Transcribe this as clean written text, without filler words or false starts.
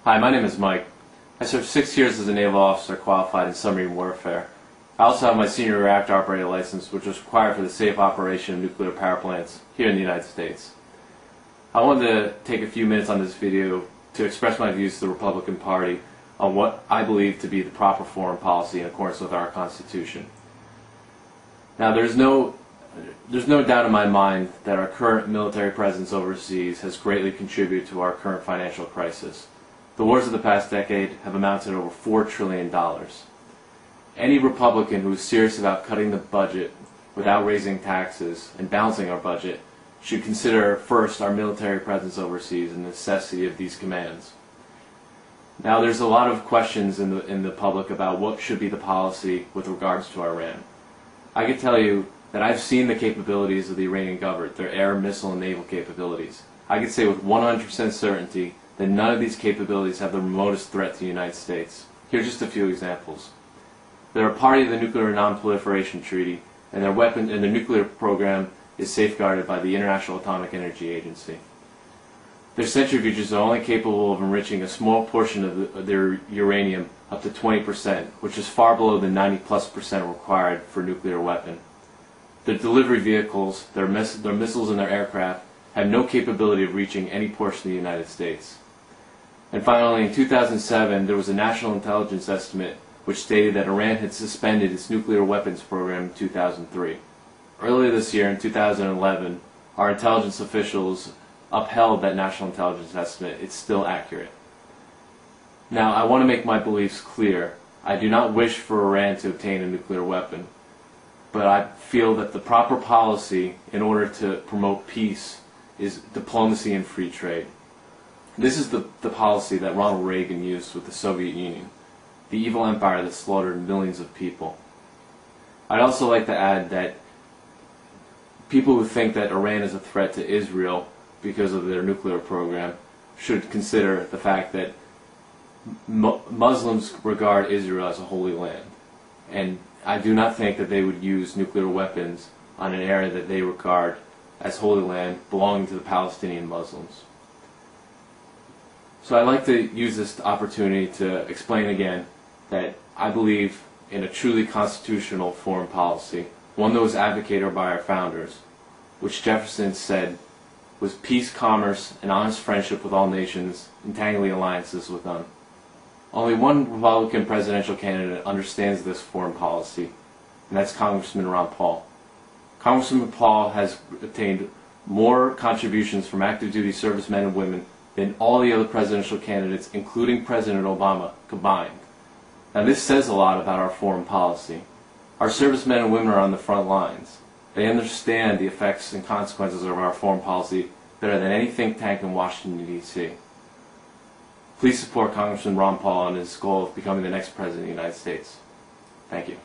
Hi, my name is Mike. I served 6 years as a naval officer qualified in submarine warfare. I also have my senior reactor operator license, which was required for the safe operation of nuclear power plants here in the United States. I wanted to take a few minutes on this video to express my views to the Republican Party on what I believe to be the proper foreign policy in accordance with our Constitution. Now, there's no doubt in my mind that our current military presence overseas has greatly contributed to our current financial crisis. The wars of the past decade have amounted to over $4 trillion. Any Republican who is serious about cutting the budget without raising taxes and balancing our budget should consider first our military presence overseas and the necessity of these commands. Now, there's a lot of questions in the public about what should be the policy with regards to Iran. I can tell you that I've seen the capabilities of the Iranian government, their air, missile, and naval capabilities. I can say with 100% certainty that none of these capabilities have the remotest threat to the United States. Here's just a few examples. They're a party to the Nuclear Non-Proliferation Treaty, and their nuclear program is safeguarded by the International Atomic Energy Agency. Their centrifuges are only capable of enriching a small portion of their uranium up to 20%, which is far below the 90+% required for a nuclear weapon. Their delivery vehicles, their missiles and their aircraft have no capability of reaching any portion of the United States. And finally, in 2007, there was a national intelligence estimate which stated that Iran had suspended its nuclear weapons program in 2003. Earlier this year, in 2011, our intelligence officials upheld that national intelligence estimate. It's still accurate. Now, I want to make my beliefs clear. I do not wish for Iran to obtain a nuclear weapon, but I feel that the proper policy in order to promote peace is diplomacy and free trade. This is the policy that Ronald Reagan used with the Soviet Union, the evil empire that slaughtered millions of people. I'd also like to add that people who think that Iran is a threat to Israel because of their nuclear program should consider the fact that Muslims regard Israel as a holy land. And I do not think that they would use nuclear weapons on an area that they regard as holy land belonging to the Palestinian Muslims. So I'd like to use this opportunity to explain again that I believe in a truly constitutional foreign policy, one that was advocated by our founders, which Jefferson said was peace, commerce, and honest friendship with all nations, entangling alliances with none. Only one Republican presidential candidate understands this foreign policy, and that's Congressman Ron Paul. Congressman Paul has obtained more contributions from active duty servicemen and women than all the other presidential candidates, including President Obama, combined. Now, this says a lot about our foreign policy. Our servicemen and women are on the front lines. They understand the effects and consequences of our foreign policy better than any think tank in Washington, D.C. Please support Congressman Ron Paul on his goal of becoming the next President of the United States. Thank you.